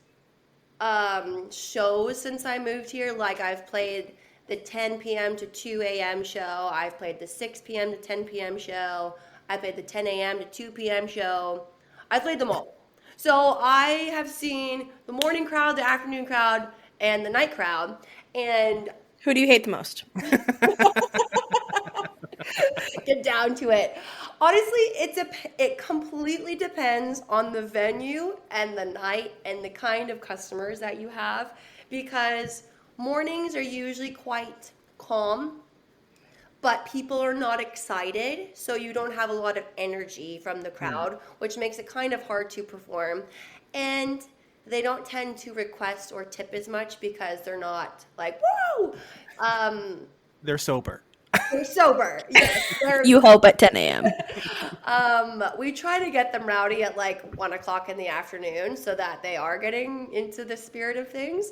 Speaker 2: shows since I moved here. Like I've played the 10 p.m. to 2 a.m. show. I've played the 6 p.m. to 10 p.m. show. I played the 10 a.m. to 2 p.m. show. I played them all. So I have seen the morning crowd, the afternoon crowd, and the night crowd. And
Speaker 4: Who do you hate the most?
Speaker 2: get down to it. Honestly, it completely depends on the venue and the night and the kind of customers that you have, because mornings are usually quite calm, but people are not excited, so you don't have a lot of energy from the crowd, which makes it kind of hard to perform. And they don't tend to request or tip as much because they're not like, woo!
Speaker 3: They're sober.
Speaker 2: They're sober. Yes,
Speaker 4: You hope at 10 a.m.
Speaker 2: we try to get them rowdy at like 1 o'clock in the afternoon so that they are getting into the spirit of things.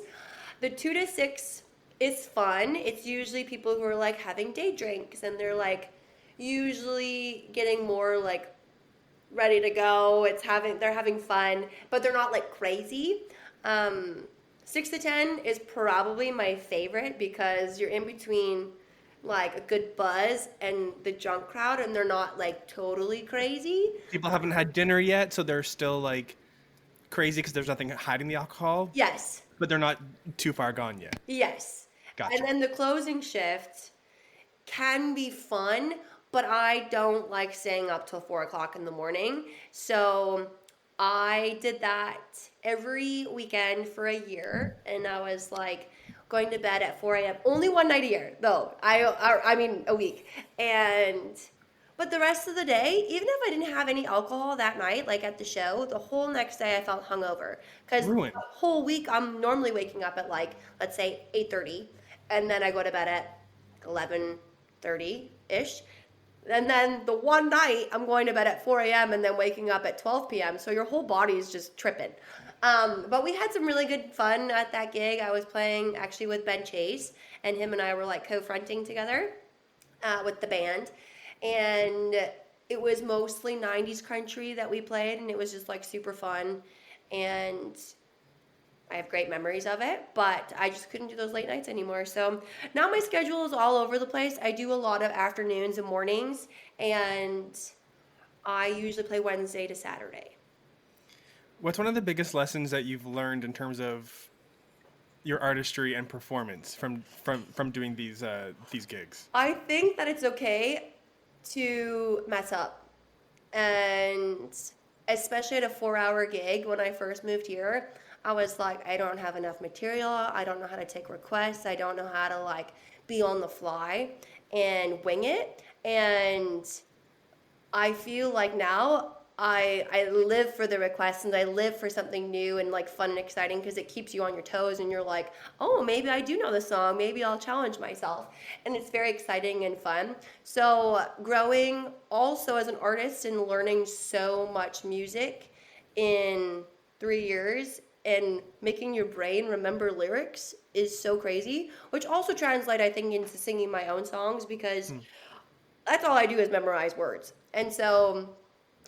Speaker 2: The 2 to 6 is fun. It's usually people who are like having day drinks, and they're like usually getting more like ready to go. They're having fun, but they're not like crazy. 6 to 10 is probably my favorite because you're in between like a good buzz and the drunk crowd, and they're not like totally crazy.
Speaker 3: People haven't had dinner yet, so they're still like crazy because there's nothing hiding the alcohol.
Speaker 2: Yes.
Speaker 3: But they're not too far gone yet.
Speaker 2: Yes.
Speaker 3: Gotcha.
Speaker 2: And then the closing shift can be fun, but I don't like staying up till 4 o'clock in the morning. So I did that every weekend for a year, and I was like going to bed at 4 a.m. Only one night a year, though. I mean a week. But the rest of the day, even if I didn't have any alcohol that night, like at the show, the whole next day I felt hungover. Because the
Speaker 3: Ruined.
Speaker 2: whole week I'm normally waking up at like, let's say 8:30, and then I go to bed at 11:30-ish. And then the one night I'm going to bed at 4 a.m. and then waking up at 12 p.m. So your whole body is just tripping. But we had some really good fun at that gig. I was playing actually with Ben Chase, and him and I were like co-fronting together with the band. And it was mostly 90s country that we played, and it was just like super fun. And I have great memories of it, but I just couldn't do those late nights anymore. So now my schedule is all over the place. I do a lot of afternoons and mornings, and I usually play Wednesday to Saturday.
Speaker 3: What's one of the biggest lessons that you've learned in terms of your artistry and performance from doing these gigs?
Speaker 2: I think that it's okay to mess up. And especially at a 4-hour gig, when I first moved here, I was like, I don't have enough material. I don't know how to take requests. I don't know how to like be on the fly and wing it. And I feel like now I live for the requests and I live for something new and like fun and exciting because it keeps you on your toes and you're like, oh, maybe I do know the song. Maybe I'll challenge myself. And it's very exciting and fun. So growing also as an artist and learning so much music in 3 years and making your brain remember lyrics is so crazy, which also translates, I think, into singing my own songs because that's all I do is memorize words. And so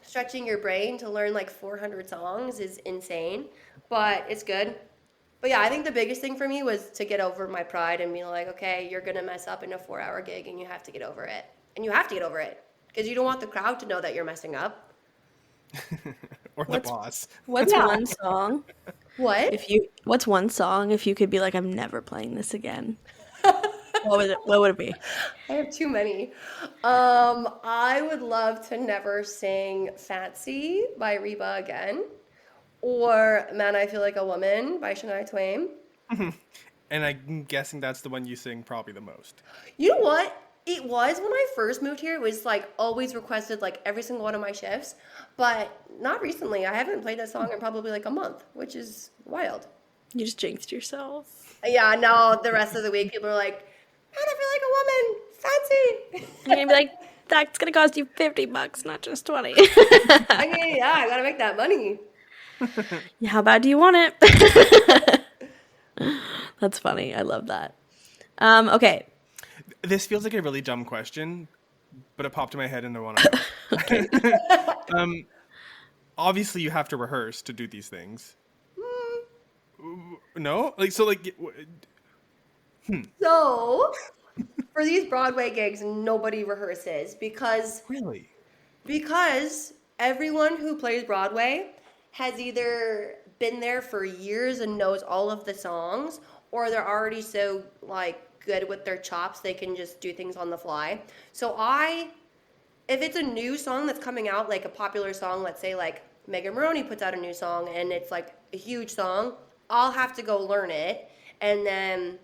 Speaker 2: stretching your brain to learn like 400 songs is insane, but it's good. But yeah, I think the biggest thing for me was to get over my pride and be like, okay, you're going to mess up in a 4-hour gig and you have to get over it. And you have to get over it because you don't want the crowd to know that you're messing up.
Speaker 3: Or the boss.
Speaker 4: What's
Speaker 2: Yeah.
Speaker 4: one song?
Speaker 2: What?
Speaker 4: What's one song if you could be like, I'm never playing this again? What would it be?
Speaker 2: I have too many. I would love to never sing Fancy by Reba again, or Man, I Feel Like a Woman by Shania Twain.
Speaker 3: And I'm guessing that's the one you sing probably the most.
Speaker 2: You know what? It was when I first moved here. It was like always requested like every single one of my shifts, but not recently. I haven't played that song in probably like a month, which is wild.
Speaker 4: You just jinxed yourself.
Speaker 2: Yeah, now the rest of the week people are like, Man, I Feel Like a Woman, Fancy.
Speaker 4: You're gonna be like, that's gonna cost you $50, not just 20.
Speaker 2: I mean, yeah, I gotta make that money.
Speaker 4: How bad do you want it? That's funny. I love that. Okay.
Speaker 3: This feels like a really dumb question, but it popped in my head and I want to know. Obviously, you have to rehearse to do these things. No?
Speaker 2: So, for these Broadway gigs, nobody rehearses because
Speaker 3: Really?
Speaker 2: everyone who plays Broadway has either been there for years and knows all of the songs, or they're already so like good with their chops they can just do things on the fly. So if it's a new song that's coming out, like a popular song, let's say like Megan Maroney puts out a new song and it's like a huge song, I'll have to go learn it, and then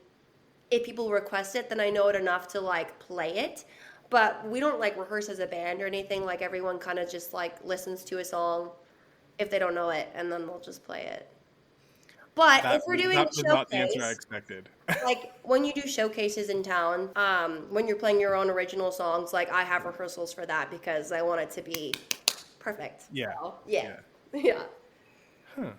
Speaker 2: if people request it, then I know it enough to like play it. But we don't like rehearse as a band or anything. Like everyone kind of just like listens to a song if they don't know it, and then they'll just play it. But if we're doing
Speaker 3: that was not the answer I
Speaker 2: showcase,
Speaker 3: expected.
Speaker 2: like when you do showcases in town, when you're playing your own original songs, like I have rehearsals for that because I want it to be perfect.
Speaker 3: Yeah.
Speaker 2: So, yeah.
Speaker 3: Huh.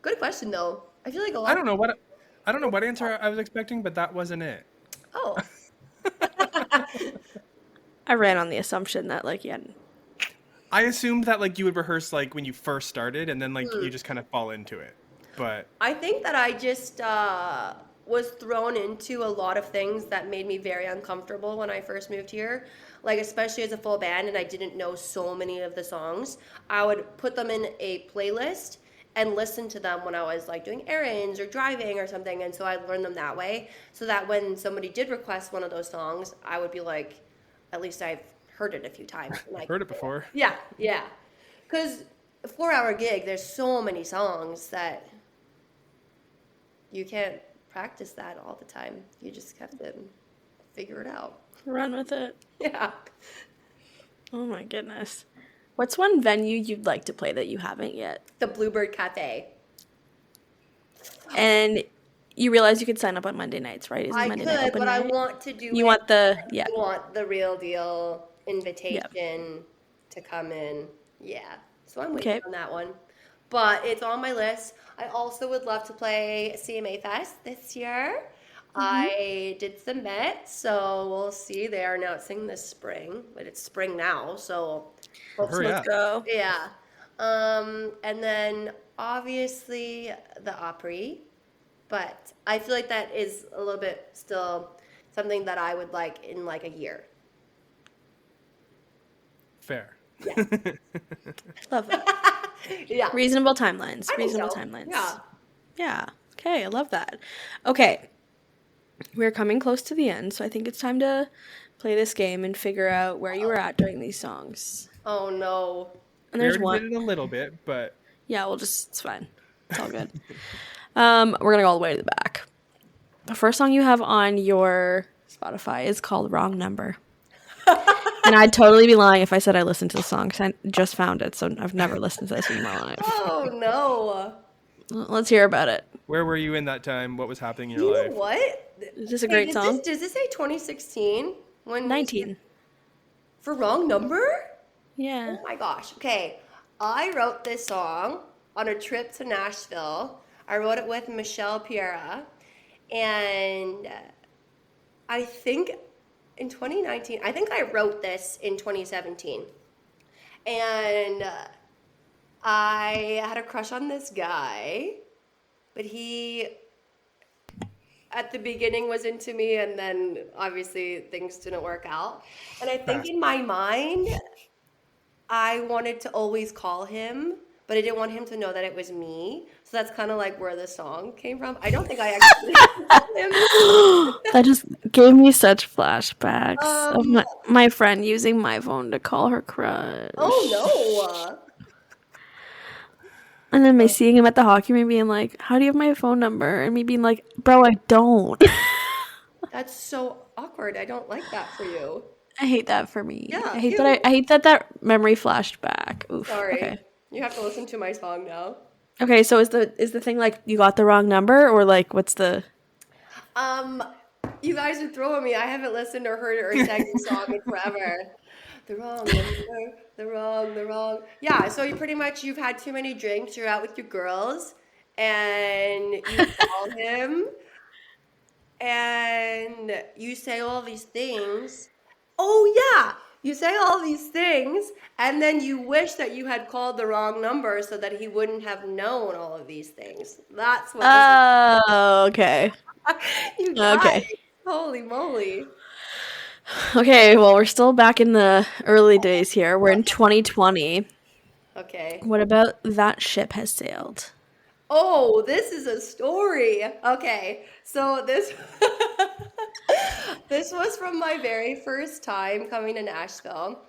Speaker 2: Good question though. I feel like a lot.
Speaker 3: I don't know what answer I was expecting, but that wasn't it.
Speaker 2: Oh.
Speaker 4: I ran on the assumption that like, yeah.
Speaker 3: I assumed that like you would rehearse like when you first started, and then like you just kind of fall into it. But
Speaker 2: I think that I just was thrown into a lot of things that made me very uncomfortable when I first moved here. Like, especially as a full band and I didn't know so many of the songs, I would put them in a playlist and listen to them when I was like doing errands or driving or something. And so I learned them that way so that when somebody did request one of those songs, I would be like, at least I've heard it a few times. Like,
Speaker 3: heard it before.
Speaker 2: Yeah. Because a 4-hour gig, there's so many songs that you can't practice that all the time. You just have to figure it out.
Speaker 4: Run with it.
Speaker 2: Yeah.
Speaker 4: Oh my goodness. What's one venue you'd like to play that you haven't yet?
Speaker 2: The Bluebird Cafe.
Speaker 4: And you realize you could sign up on Monday nights, right? Isn't
Speaker 2: I
Speaker 4: Monday night
Speaker 2: could,
Speaker 4: open
Speaker 2: but I
Speaker 4: night?
Speaker 2: want to do
Speaker 4: You want the, yeah.
Speaker 2: I want the real deal invitation to come in. Yeah. So I'm waiting
Speaker 4: Okay.
Speaker 2: on that one. But it's on my list. I also would love to play CMA Fest this year. I did submit, so we'll see. They are announcing this spring, but it's spring now, so
Speaker 3: Hurry up.
Speaker 4: Let's go.
Speaker 2: yeah. And then obviously the Opry, but I feel like that is a little bit still something that I would like in like a year.
Speaker 3: Fair.
Speaker 2: Yeah.
Speaker 4: Love it.
Speaker 2: Yeah.
Speaker 4: Reasonable timelines.
Speaker 2: I think
Speaker 4: Reasonable
Speaker 2: so.
Speaker 4: timelines.
Speaker 2: Yeah.
Speaker 4: Yeah. Okay, I love that. Okay, we're coming close to the end, so I think it's time to play this game and figure out where you were at during these songs.
Speaker 2: Oh no.
Speaker 4: And
Speaker 3: We
Speaker 4: there's
Speaker 3: already
Speaker 4: one.
Speaker 3: did it a little bit, but
Speaker 4: Yeah, it's fine. It's all good. We're gonna go all the way to the back. The first song you have on your Spotify is called Wrong Number. And I'd totally be lying if I said I listened to the song, because I just found it, so I've never listened to this in my life.
Speaker 2: Oh no.
Speaker 4: Let's hear about it.
Speaker 3: where were you in that time? What was happening in
Speaker 2: You
Speaker 3: your
Speaker 2: know
Speaker 3: life?
Speaker 2: what?
Speaker 4: Is this a great song?
Speaker 2: Does this say 2016? When
Speaker 4: 19.
Speaker 2: For Wrong Number?
Speaker 4: Yeah.
Speaker 2: Oh my gosh. Okay. I wrote this song on a trip to Nashville. I wrote it with Michelle Piera. And I think in 2019, I think I wrote this in 2017. And I had a crush on this guy, but he at the beginning was into me, and then obviously things didn't work out. And I think in my mind, I wanted to always call him, but I didn't want him to know that it was me. So that's kind of like where the song came from. I don't think I actually called him.
Speaker 4: That just gave me such flashbacks of my friend using my phone to call her crush.
Speaker 2: Oh no.
Speaker 4: And then me seeing him at the hockey rink being like, how do you have my phone number? And me being like, bro, I don't.
Speaker 2: That's so awkward. I don't like that for you.
Speaker 4: I hate that for me.
Speaker 2: Yeah,
Speaker 4: I hate
Speaker 2: you-
Speaker 4: that I hate that memory flashed back. Oof.
Speaker 2: Sorry.
Speaker 4: Okay.
Speaker 2: You have to listen to my song now.
Speaker 4: Okay, so is the thing like you got the wrong number, or like what's the
Speaker 2: You guys are throwing me. I haven't listened or heard or sang the song in forever. The wrong number, the wrong. Yeah, so you've had too many drinks, you're out with your girls, and you call him, and you say all these things. Oh, yeah, you say all these things, and then you wish that you had called the wrong number so that he wouldn't have known all of these things. That's what
Speaker 4: Oh, okay.
Speaker 2: you guys.
Speaker 4: Okay.
Speaker 2: Holy moly.
Speaker 4: Okay, well, we're still back in the early days here. We're in 2020.
Speaker 2: Okay.
Speaker 4: What about That Ship Has Sailed?
Speaker 2: Oh, this is a story. Okay. So this this was from my very first time coming to Nashville.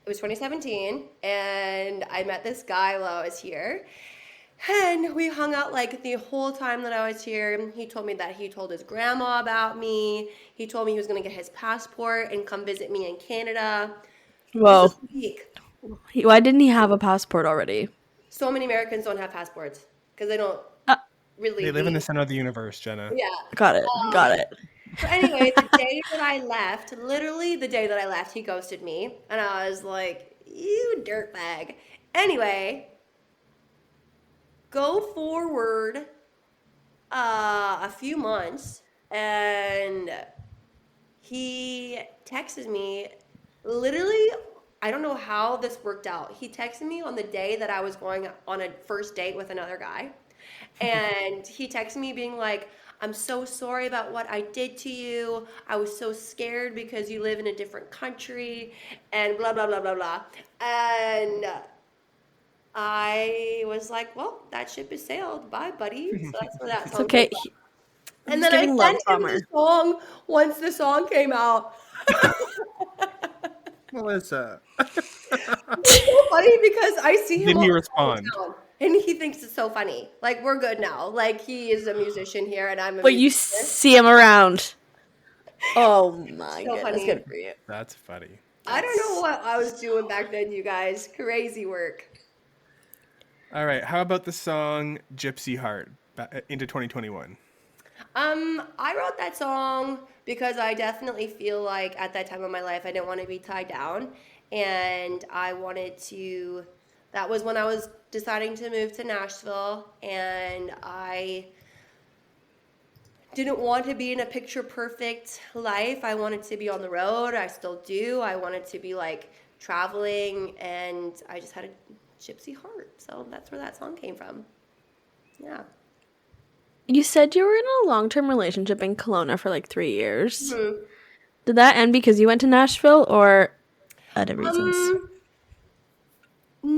Speaker 2: It was 2017, and I met this guy while I was here. And we hung out like the whole time that I was here. He told me that he told his grandma about me. He told me he was going to get his passport and come visit me in Canada.
Speaker 4: Whoa.
Speaker 2: This is weak.
Speaker 4: Why didn't he have a passport already?
Speaker 2: So many Americans don't have passports because they don't really
Speaker 3: They live in the
Speaker 2: leave.
Speaker 3: center of the universe, Jenna.
Speaker 2: Yeah.
Speaker 4: Got it. Got it.
Speaker 2: So anyway, the day that I left, literally the day that I left, he ghosted me. And I was like, you dirtbag. Anyway, go forward a few months, and he texted me literally, I don't know how this worked out. He texted me on the day that I was going on a first date with another guy. And he texted me being like, I'm so sorry about what I did to you. I was so scared because you live in a different country and blah, blah, blah, blah, blah. And I was like, well, that ship has sailed. Bye, buddy. So that's where that
Speaker 4: It's
Speaker 2: song
Speaker 4: okay.
Speaker 2: came from. And then I
Speaker 4: giving love
Speaker 2: sent him
Speaker 4: bomber.
Speaker 2: the song once the song came out.
Speaker 3: Melissa.
Speaker 2: It's so funny because I see him
Speaker 3: Did
Speaker 2: all
Speaker 3: he
Speaker 2: the
Speaker 3: respond?
Speaker 2: time, and he thinks it's so funny. Like, we're good now. Like, he is a musician here, and I'm a
Speaker 4: But you
Speaker 2: musician.
Speaker 4: see him around. Oh my
Speaker 2: So
Speaker 4: goodness.
Speaker 2: funny.
Speaker 4: Good for you.
Speaker 3: That's funny.
Speaker 2: I don't know what I was doing back then, you guys. Crazy work.
Speaker 3: All right. How about the song Gypsy Heart into 2021?
Speaker 2: I wrote that song because I definitely feel like at that time of my life I didn't want to be tied down, and I wanted to. That was when I was deciding to move to Nashville, and I didn't want to be in a picture perfect life. I wanted to be on the road. I still do. I wanted to be like traveling, and I just had a gypsy heart. So that's where that song came from. Yeah.
Speaker 4: You said you were in a long-term relationship in Kelowna for like 3 years.
Speaker 2: Mhm.
Speaker 4: Did that end because you went to Nashville or other reasons?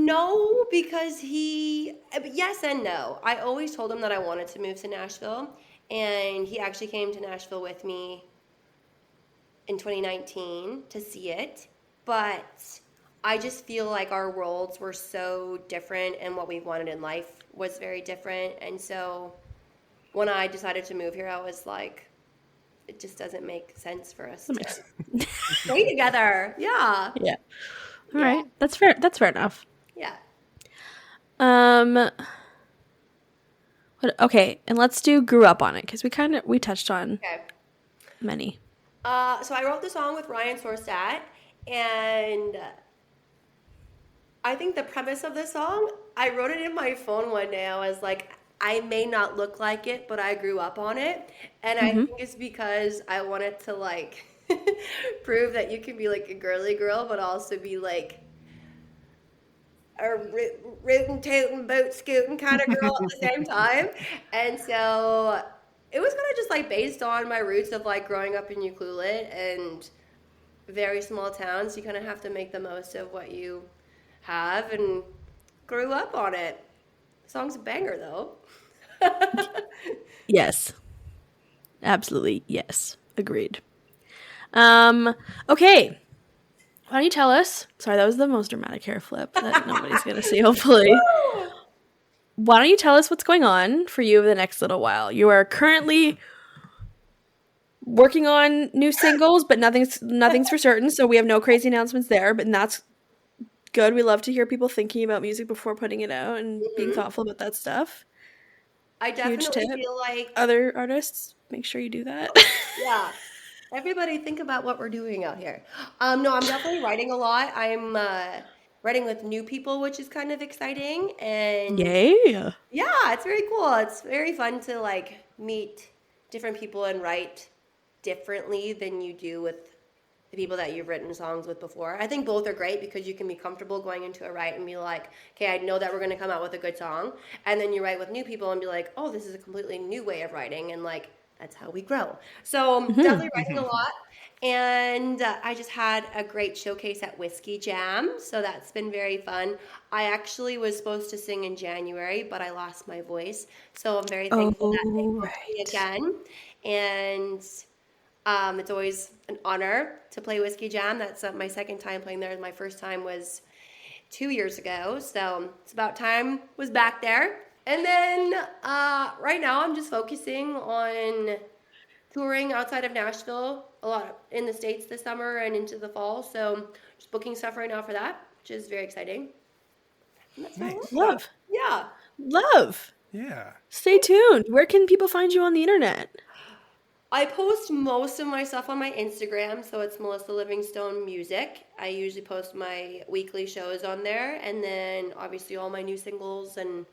Speaker 2: No, because yes and no. I always told him that I wanted to move to Nashville, and he actually came to Nashville with me in 2019 to see it. But I just feel like our worlds were so different, and what we wanted in life was very different. And so when I decided to move here, I was like, it just doesn't make sense for us to stay together. Yeah.
Speaker 4: Yeah. All right. That's fair. That's fair enough.
Speaker 2: Yeah.
Speaker 4: Okay, and let's do grew up on it because we touched on
Speaker 2: Okay.
Speaker 4: many.
Speaker 2: So I wrote the song with Ryan Sorstat, and I think the premise of the song, I wrote it in my phone one day. I was like, I may not look like it, but I grew up on it. And I think it's because I wanted to like prove that you can be like a girly girl, but also be like a rootin' tootin' boot scootin' kind of girl at the same time. And so it was kind of just like based on my roots of like growing up in Ucluelet and very small towns. You kind of have to make the most of what you have, and grew up on it. The song's a banger though.
Speaker 4: Yes. Absolutely. Yes. Agreed. Okay. Why don't you tell us? Sorry, that was the most dramatic hair flip that nobody's going to see, hopefully. Why don't you tell us what's going on for you over the next little while? You are currently working on new singles, but nothing's for certain, so we have no crazy announcements there, but that's good. We love to hear people thinking about music before putting it out and being thoughtful about that stuff.
Speaker 2: I definitely
Speaker 4: tip.
Speaker 2: feel like
Speaker 4: Other artists, make sure you do that.
Speaker 2: yeah. Everybody think about what we're doing out here. No, I'm definitely writing a lot. I'm writing with new people, which is kind of exciting. And
Speaker 4: Yay.
Speaker 2: yeah, it's very cool. It's very fun to like meet different people and write differently than you do with the people that you've written songs with before. I think both are great because you can be comfortable going into a write and be like, okay, I know that we're going to come out with a good song. And then you write with new people and be like, oh, this is a completely new way of writing. And like, that's how we grow. So I'm definitely writing a lot. And I just had a great showcase at Whiskey Jam. So that's been very fun. I actually was supposed to sing in January, but I lost my voice. So I'm very thankful that they booked me again. And it's always an honor to play Whiskey Jam. That's my second time playing there. My first time was 2 years ago. So it's about time was back there. And then right now I'm just focusing on touring outside of Nashville, a lot in the States this summer and into the fall. So just booking stuff right now for that, which is very exciting. And that's
Speaker 3: Nice.
Speaker 4: Love.
Speaker 2: Yeah.
Speaker 4: Love.
Speaker 3: Yeah.
Speaker 4: Stay tuned. Where can people find you on the internet?
Speaker 2: I post most of my stuff on my Instagram, so it's Melissa Livingstone Music. I usually post my weekly shows on there, and then obviously all my new singles and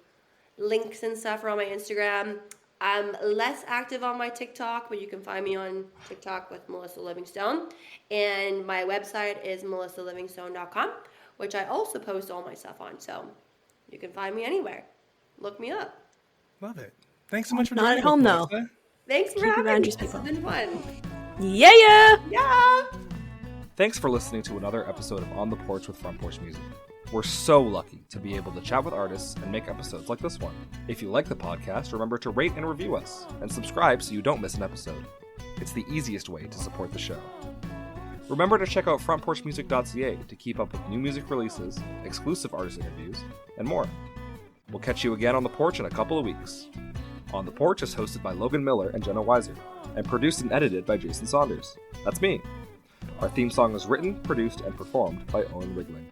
Speaker 2: links and stuff are on my Instagram. I'm less active on my TikTok, but you can find me on TikTok with Melissa Livingstone. And my website is melissalivingstone.com, which I also post all my stuff on, so you can find me anywhere. Look me up.
Speaker 3: Love it. Thanks so much for
Speaker 4: Not
Speaker 3: joining
Speaker 4: at home,
Speaker 3: us,
Speaker 4: though.
Speaker 3: Melissa.
Speaker 2: Thanks for
Speaker 4: Keep your
Speaker 2: having me.
Speaker 4: boundaries,
Speaker 2: This has
Speaker 4: people.
Speaker 2: been fun.
Speaker 4: Yeah.
Speaker 2: Yeah.
Speaker 5: Thanks for listening to another episode of On The Porch with Front Porch Music. We're so lucky to be able to chat with artists and make episodes like this one. If you like the podcast, remember to rate and review us, and subscribe so you don't miss an episode. It's the easiest way to support the show. Remember to check out frontporchmusic.ca to keep up with new music releases, exclusive artist interviews, and more. We'll catch you again on The Porch in a couple of weeks. On The Porch is hosted by Logan Miller and Jenna Weiser, and produced and edited by Jason Saunders. That's me. Our theme song was written, produced, and performed by Owen Wrigling.